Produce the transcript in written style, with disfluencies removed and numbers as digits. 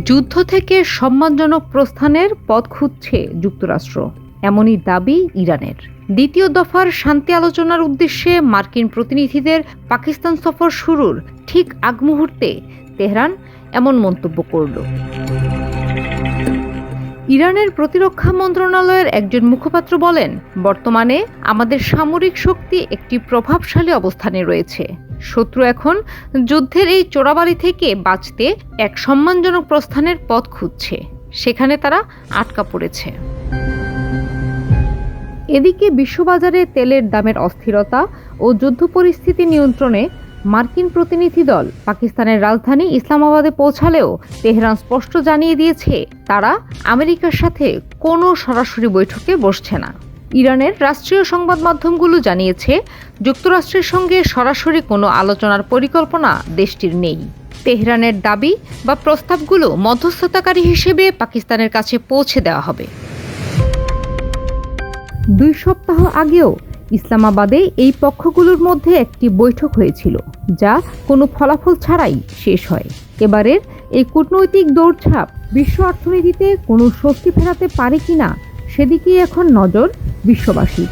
যুদ্ধ থেকে সম্মানজনক প্রস্থানের পথ খুঁজছে যুক্তরাষ্ট্র, এমনই দাবি ইরানের। দ্বিতীয় দফার শান্তি আলোচনার উদ্দেশ্যে মার্কিন প্রতিনিধিদের পাকিস্তান সফর শুরুর ঠিক আগ মুহূর্তে তেহরান এমন মন্তব্য করল। ইরানের প্রতিরক্ষা মন্ত্রণালয়ের একজন মুখপাত্র বলেন, বর্তমানে আমাদের সামরিক শক্তি একটি প্রভাবশালী অবস্থানে রয়েছে। শত্রু এখন যুদ্ধের এই চোরাবাড়ি থেকে বাঁচতে এক সম্মানজনক প্রস্থানের পথ খুঁজছে, সেখানে তারা আটকা পড়েছে। এদিকে বিশ্ববাজারে তেলের দামের অস্থিরতা ও যুদ্ধ পরিস্থিতি নিয়ন্ত্রণে মার্কিন প্রতিনিধি দল পাকিস্তানের রাজধানী ইসলামাবাদে পৌঁছালেও তেহরান স্পষ্ট জানিয়ে দিয়েছে তারা আমেরিকার সাথে কোনো সরাসরি বৈঠকে বসছে না। ইরানের রাষ্ট্রীয় সংবাদ মাধ্যমগুলো জানিয়েছে যুক্তরাষ্ট্রের সঙ্গে সরাসরি কোনো আলোচনার পরিকল্পনা দেশটির নেই। তেহরানের দাবি বা প্রস্তাবগুলো মধ্যস্থতাকারী হিসেবে পাকিস্তানের কাছে পৌঁছে দেওয়া হবে। 2 সপ্তাহ আগেও ইসলামাবাদে এই পক্ষগুলোর মধ্যে একটি বৈঠক হয়েছিল, যা কোনো ফলাফল ছাড়াই শেষ হয়। এবারের এই কূটনৈতিক দৌড়ঝাঁপ বিশ্ব অর্থনীতিতে কোনো স্বস্তি ফেরাতে পারে কিনা সেদিকেই এখন নজর বিশ্ববাসীর।